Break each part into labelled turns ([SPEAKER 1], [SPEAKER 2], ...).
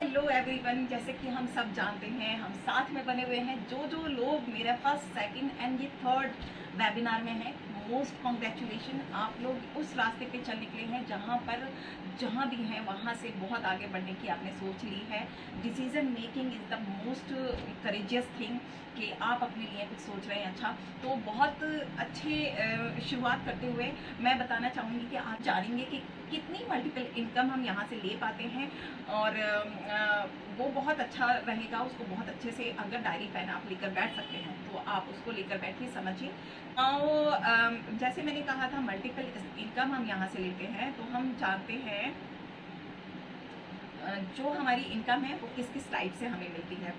[SPEAKER 1] Hello everyone, जैसे कि हम सब जानते हैं, हम साथ में बने हुए हैं। जो लोग मेरा फर्स्ट सेकंड एंड ये थर्ड वेबिनार में हैं, मोस्ट कॉन्ग्रेचुलेशन। आप लोग उस रास्ते पे चल निकले हैं जहाँ भी हैं वहाँ से बहुत आगे बढ़ने की आपने सोच ली है। Decision making is the most courageous thing कि आप अपने लिए कुछ सोच रहे हैं। अच्छा, तो बहुत अच्छे शुरुआत करते हुए मैं बताना चाहूँगी कि आप जानेंगे कि कितनी मल्टीपल इनकम हम यहाँ से ले पाते हैं और वो बहुत अच्छा रहेगा। उसको बहुत अच्छे से अगर डायरी पेन आप लेकर बैठ सकते हैं तो आप उसको लेकर बैठिए, समझिए। तो जैसे मैंने कहा था, मल्टीपल इनकम हम यहाँ से लेते हैं, तो हम जानते हैं जो हमारी इनकम है वो किस किस टाइप से हमें मिलती है।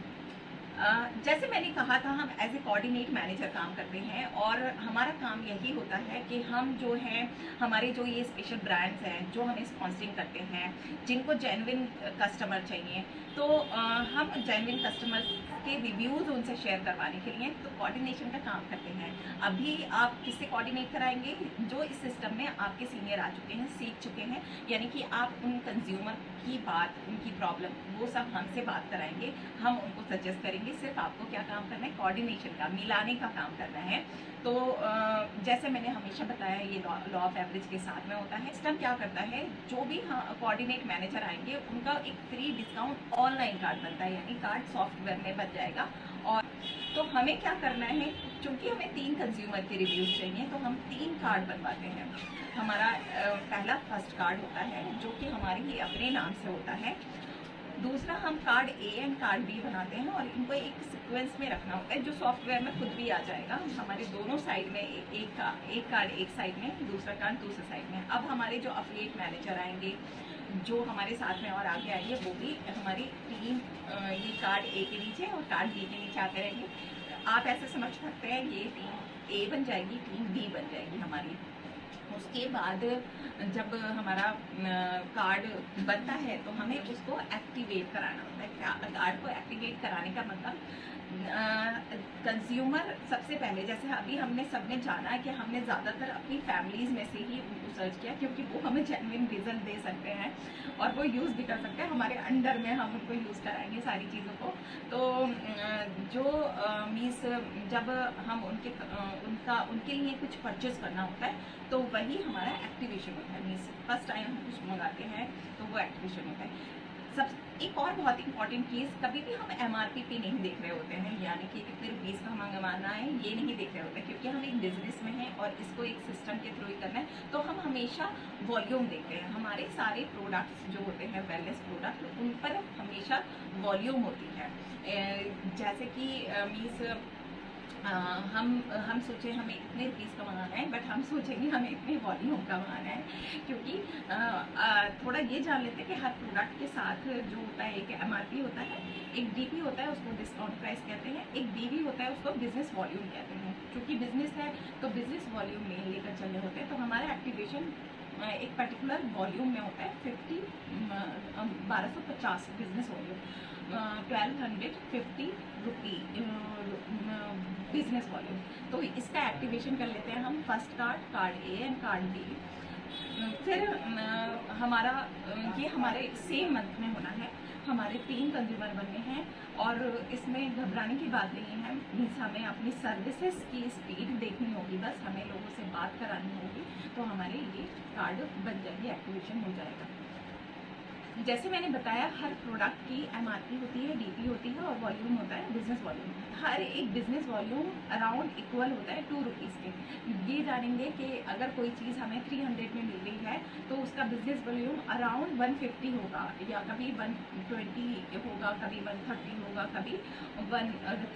[SPEAKER 1] जैसे मैंने कहा था, हम एज ए कोऑर्डिनेट मैनेजर काम करते हैं और हमारा काम यही होता है कि हम जो है हमारे जो ये स्पेशल ब्रांड्स हैं जो हमें स्पॉन्सरिंग करते हैं, जिनको जेन्युइन कस्टमर चाहिए, तो हम जेन्युइन कस्टमर के रिव्यूज़ उनसे शेयर करवाने के लिए तो कोऑर्डिनेशन का काम करते हैं। अभी आप किससे कोऑर्डिनेट कराएंगे? जो इस सिस्टम में आपके सीनियर आ चुके हैं, सीख चुके हैं, यानी कि आप उन कंज्यूमर की बात, उनकी प्रॉब्लम, वो सब हमसे बात कराएंगे, हम उनको सजेस्ट करेंगे। सिर्फ आपको क्या काम करना है? कोऑर्डिनेशन का, मिलाने का काम करना है। तो जैसे मैंने हमेशा बताया, ये लॉ ऑफ एवरेज के साथ में होता है। सिस्टम क्या करता है, जो भी कोऑर्डिनेट मैनेजर आएंगे उनका एक फ्री डिस्काउंट ऑनलाइन कार्ड बनता है, यानी कार्ड सॉफ्टवेयर में बन जाएगा। और तो हमें क्या करना है, क्योंकि हमें 3 कंज्यूमर के रिव्यूज चाहिए, तो हम 3 कार्ड बनवाते हैं। हमारा पहला फर्स्ट कार्ड होता है जो कि हमारे ही अपने नाम से होता है। दूसरा, हम card A and card B बनाते हैं और इनको एक सीक्वेंस में रखना होता है जो सॉफ्टवेयर में खुद भी आ जाएगा। हमारे दोनों साइड में एक कार्ड एक साइड में, दूसरा कार्ड दूसरे साइड में। अब हमारे जो अफिलिएट मैनेजर आएंगे, जो हमारे साथ में और आगे आएंगे, वो भी हमारी टीम ये कार्ड ए के नीचे और कार्ड बी के नीचे आते रहेंगे। आप ऐसे समझ सकते हैं, ये टीम ए बन जाएगी, टीम बी बन जाएगी हमारी। उसके बाद जब हमारा कार्ड बनता है तो हमें उसको एक्टिवेट कराना होता है। कार्ड को एक्टिवेट कराने का मतलब, कंज्यूमर सबसे पहले, जैसे अभी हमने सबने जाना है कि हमने ज़्यादातर अपनी फैमिलीज़ में से ही उनको सर्च किया, क्योंकि वो हमें जेन्युइन रिजल्ट दे सकते हैं और वो यूज़ भी कर सकते हैं। हमारे अंडर में हम उनको यूज़ कराएंगे सारी चीज़ों को। तो जो मीन्स जब हम उनके लिए कुछ परचेज करना होता है तो वही हमारा एक्टिवेशन होता है। मीन्स फर्स्ट टाइम हम कुछ मंगाते हैं तो वो एक्टिवेशन होता है। सब एक और बहुत इंपॉर्टेंट चीज़, कभी भी हम एमआरपी पे नहीं देख रहे होते हैं, यानी कि कितने रुपीज़ का मंगवाना है ये नहीं देख रहे होते, क्योंकि हम एक बिजनेस में हैं और इसको एक सिस्टम के थ्रू ही करना है। तो हम हमेशा वॉल्यूम देखते हैं। हमारे सारे प्रोडक्ट्स जो होते हैं, वेलनेस प्रोडक्ट, उन पर हमेशा वॉल्यूम होती है। जैसे कि मीन्स हम सोचें हमें इतने रुपीज़ का मंगाना है, बट हम सोचेंगे हमें इतने वॉल्यूम का मंगाना है, क्योंकि थोड़ा ये जान लेते हैं कि हर प्रोडक्ट के साथ जो होता है, एक एमआरपी होता है, एक डीपी होता है, उसको डिस्काउंट प्राइस कहते हैं, एक डीवी होता है, उसको बिजनेस वॉल्यूम कहते हैं। क्योंकि बिजनेस है तो बिजनेस वॉल्यूम में लेकर चलने होते हैं। तो हमारा एक्टिवेशन एक पर्टिकुलर वॉल्यूम में होता है, 1250 business volume, 1250 rupee business volume. तो इसका एक्टिवेशन कर लेते हैं हम। First card, card A and card B. फिर हमारा ये हमारे सेम मंथ में होना है। हमारे 3 कंज्यूमर बनने हैं और इसमें घबराने की बात नहीं है। मीन्स हमें अपनी सर्विसेज की स्पीड देखनी होगी, बस हमें लोगों से बात करानी होगी, तो हमारे ये कार्ड बन जाएगी, एक्टिवेशन हो जाएगा। जैसे मैंने बताया, हर प्रोडक्ट की एमआरपी होती है, डीपी होती है और वॉल्यूम होता है, बिजनेस वॉल्यूम। हर एक बिजनेस वॉल्यूम अराउंड इक्वल होता है 2 रुपीज़ के। ये जानेंगे कि अगर कोई चीज़ हमें 300 में मिल रही है तो उसका बिजनेस वॉल्यूम अराउंड 150 होगा, या कभी 120 होगा, कभी 130 होगा, कभी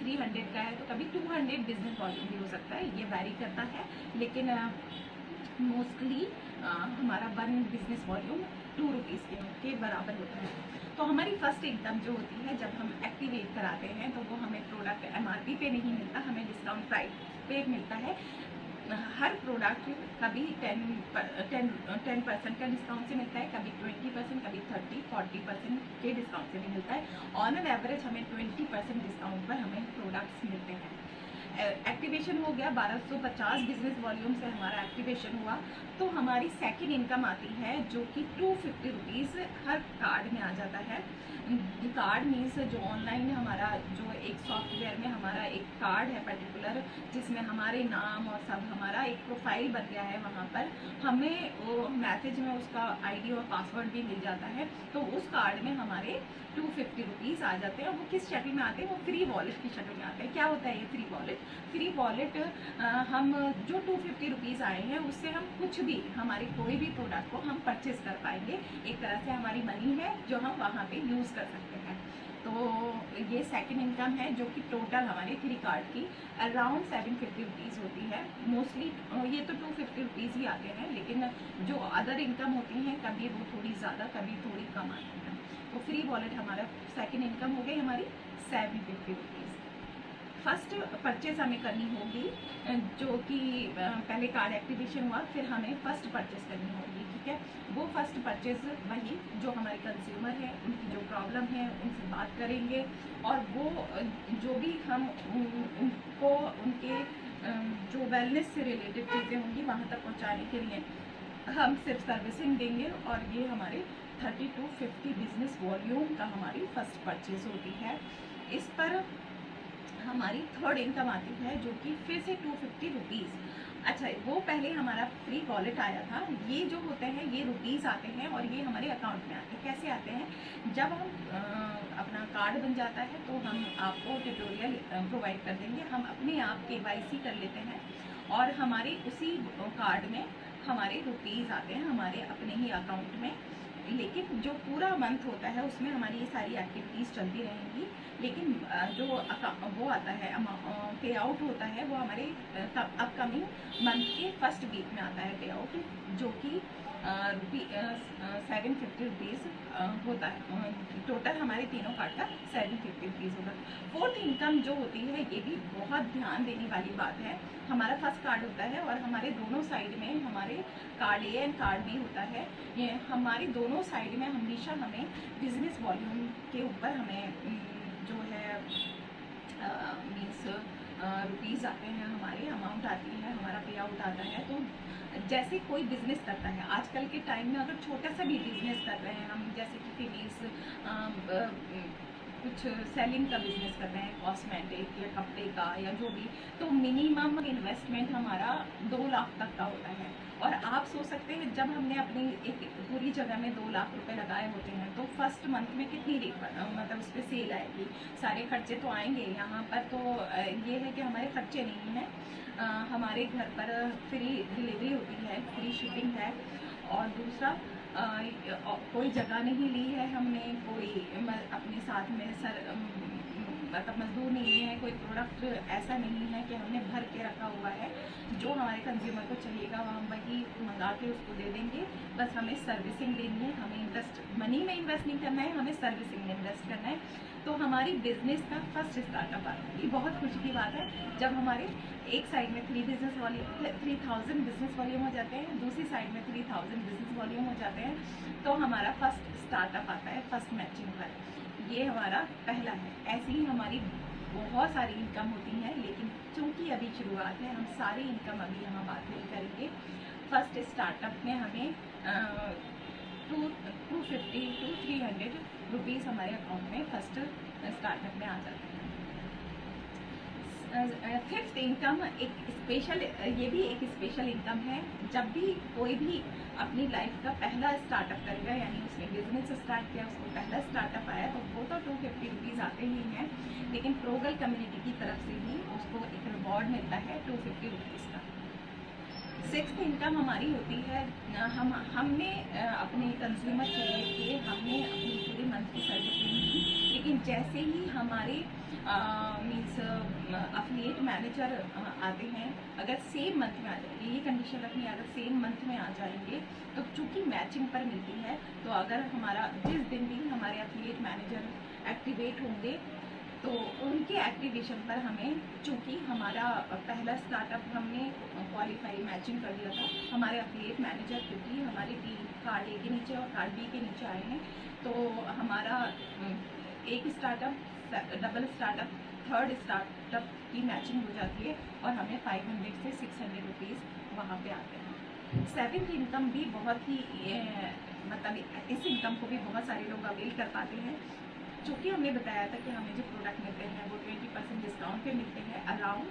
[SPEAKER 1] 300 का है तो कभी 200 बिजनेस वॉल्यूम भी हो सकता है। ये वैरी करता है, लेकिन मोस्टली हमारा 1 बिजनेस वॉल्यूम 2 रुपीज़ के बराबर होता है। तो हमारी फर्स्ट इनकम जो होती है, जब हम एक्टिवेट कराते हैं तो वो हमें प्रोडक्ट एमआरपी पे नहीं मिलता, हमें डिस्काउंट प्राइस पे मिलता है। हर प्रोडक्ट कभी 10% का डिस्काउंट से मिलता है, कभी 20%, कभी 30-40% के डिस्काउंट से भी मिलता है। ऑन एन एवरेज हमें 20% डिस्काउंट पर हमें प्रोडक्ट्स मिलते हैं। एक्टिवेशन हो गया, 1250 बिजनेस वॉल्यूम से हमारा एक्टिवेशन हुआ, तो हमारी सेकंड इनकम आती है जो कि 250 रुपीज़ हर कार्ड में आ जाता है। कार्ड मीन्स जो ऑनलाइन हमारा जो एक सॉफ्टवेयर में हमारा एक कार्ड है पर्टिकुलर, जिसमें हमारे नाम और सब हमारा एक प्रोफाइल बन गया है, वहाँ पर हमें वो मैसेज में उसका आईडी और पासवर्ड भी मिल जाता है। तो उस कार्ड में हमारे 250 रुपीज़ आ जाते हैं। वो किस शक्ल में आते हैं? वो फ्री वॉलेट की शक्ल में आते हैं। क्या होता है ये फ्री वॉलेट? फ्री वॉलेट हम जो 250 रुपीज़ आए हैं उससे हम कुछ भी, हमारे कोई भी प्रोडक्ट को हम परचेज कर पाएंगे। एक तरह से हमारी मनी है जो हम वहाँ पे यूज़ कर सकते हैं। तो ये सेकंड इनकम है जो कि टोटल हमारे फ्री कार्ड की अराउंड 750 रुपीज़ होती है। मोस्टली ये तो 250 रुपीज़ ही आते हैं, लेकिन जो अदर इनकम होती हैं कभी वो थोड़ी ज़्यादा कभी थोड़ी कम आती हैं। तो फ्री वॉलेट हमारा सेकंड इनकम हो गई हमारी 750 रुपीज़। फर्स्ट परचेज हमें करनी होगी, जो कि पहले कार्ड एक्टिवेशन हुआ, फिर हमें फर्स्ट परचेज करनी होगी, ठीक है। वो फर्स्ट परचेज वही जो हमारे कंज्यूमर है उनकी जो प्रॉब्लम है उनसे बात करेंगे, और वो जो भी हम उनको उनके जो वेलनेस से रिलेटेड चीज़ें होंगी वहाँ तक पहुँचाने के लिए हम सिर्फ सर्विसिंग देंगे। और ये हमारे 30 to 50 बिजनेस वॉल्यूम का हमारी फर्स्ट परचेज होती है। इस पर हमारी थर्ड इनकम आती है जो कि फिर से 250 रुपीज़। अच्छा, वो पहले हमारा फ्री वॉलेट आया था। ये जो होते हैं ये रुपीज़ आते हैं और ये हमारे अकाउंट में आते हैं। कैसे आते हैं? जब हम अपना कार्ड बन जाता है तो हम आपको ट्यूटोरियल प्रोवाइड कर देंगे। हम अपने आप KYC कर लेते हैं और हमारे उसी कार्ड में हमारे रुपीज़ आते हैं हमारे अपने ही अकाउंट में। लेकिन जो पूरा मंथ होता है उसमें हमारी ये सारी एक्टिविटीज़ चलती रहेंगी, लेकिन जो वो आता है पे आउट होता है वो हमारे अपकमिंग मंथ के फर्स्ट वीक में आता है पे आउट, जो कि 750 रुपीज़ होता है। टोटल हमारे तीनों कार्ड का 750 रुपीज़ होगा। फोर्थ इनकम जो होती है ये भी बहुत ध्यान देने वाली बात है। हमारा फर्स्ट कार्ड होता है और हमारे दोनों साइड में हमारे card A and card B होता है। ये हमारी दोनों साइड में हमेशा हमें बिजनेस वॉल्यूम के ऊपर हमें जो है मीन्स रुपीज़ आते हैं, हमारे अमाउंट आती है, हमारा पे आउट आता है। तो जैसे कोई बिज़नेस करता है आजकल के टाइम में, अगर छोटा सा भी बिज़नेस कर रहे हैं हम, जैसे कि फीमेल्स कुछ सेलिंग का बिजनेस कर रहे हैं, कॉस्मेटिक या कपड़े का या जो भी, तो मिनिमम इन्वेस्टमेंट हमारा 2 लाख तक का होता है। और आप सोच सकते हैं जब हमने अपनी एक पूरी जगह में 2 लाख रुपए लगाए होते हैं तो फर्स्ट मंथ में कितनी मतलब उस पर सेल आएगी, सारे खर्चे तो आएंगे। यहाँ पर तो ये है कि हमारे खर्चे नहीं हैं, हमारे घर पर फ्री डिलीवरी होती है, फ्री शिपिंग है। और दूसरा कोई जगह नहीं ली है हमने, कोई अपने साथ में मतलब मजदूर नहीं है, कोई प्रोडक्ट ऐसा नहीं है कि हमने भर के रखा हुआ है। जो हमारे कंज्यूमर को चाहिएगा हम वही मंगा के उसको दे देंगे। बस हमें सर्विसिंग देनी है, हमें मनी में इन्वेस्ट नहीं करना है, हमें सर्विसिंग में इन्वेस्ट करना है। तो हमारी बिजनेस का फर्स्ट स्टार्टअप आता है। ये बहुत खुशी की बात है जब हमारे एक साइड में 3000 बिजनेस वॉल्यूम हो जाते हैं, दूसरी साइड में 3000 बिजनेस वॉल्यूम हो जाते हैं, तो हमारा फर्स्ट स्टार्टअप आता है फर्स्ट मैचिंग पर। ये हमारा पहला है। ऐसी ही हमारी बहुत सारी इनकम होती हैं, लेकिन चूँकि अभी शुरुआत है हम सारी इनकम अभी यहाँ बात नहीं करेंगे। फर्स्ट स्टार्टअप में हमें 250 to 300 रुपीज़ हमारे अकाउंट में फर्स्ट स्टार्टअप में आ जाते हैं। फिफ्थ इनकम एक स्पेशल, ये भी एक स्पेशल इनकम है। जब भी कोई भी अपनी लाइफ का पहला स्टार्टअप करेगा, यानी उसने बिजनेस स्टार्ट किया, उसको पहला स्टार्टअप आया, तो वो तो 250 रुपीज़ आते ही हैं, लेकिन प्रोगल कम्युनिटी की तरफ से ही उसको एक रिवॉर्ड मिलता है 250 रुपीज़ का। सिक्स्थ इनकम हमारी होती है, हमने अपने कंज्यूमर के लिए हमने अपनी पूरे मंथ की सर्विस नहीं की, लेकिन जैसे ही हमारे मीन्स अफिलिएट मैनेजर आते हैं, अगर सेम मंथ में आ जाएंगे, ये कंडीशन रखनी है, अगर सेम मंथ में आ जाएंगे तो चूँकि मैचिंग पर मिलती है, तो अगर हमारा जिस दिन भी हमारे अफिलिएट मैनेजर एक्टिवेट होंगे तो उनके एक्टिवेशन पर हमें, चूँकि हमारा पहला स्टार्टअप हमने क्वालिफाई मैचिंग कर दिया था, हमारे अफिलिएट मैनेजर क्योंकि हमारी टीम कार्ड ए के नीचे और कार्ड बी के नीचे आए हैं, तो हमारा एक startup double startup third startup की मैचिंग हो जाती है और हमें 500 से 600 रुपीज़ वहाँ पे आते हैं। सेविंग इनकम भी बहुत ही मतलब इस इनकम को भी बहुत सारे लोग अवेल कर पाते हैं। चूँकि हमने बताया था कि हमें जो प्रोडक्ट मिलते हैं वो 20% डिस्काउंट पे मिलते हैं अराउंड।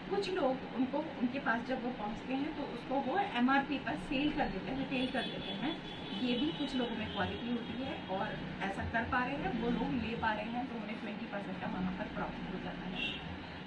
[SPEAKER 1] कुछ लोग उनको उनके पास जब वो पहुंचते हैं तो उसको वो MRP पर सेल कर देते हैं, रिटेल कर देते हैं। ये भी कुछ लोगों में क्वालिटी होती है और ऐसा कर पा रहे हैं, वो लोग ले पा रहे हैं तो उन्हें 20% का वहाँ पर प्रॉफिट हो जाता है।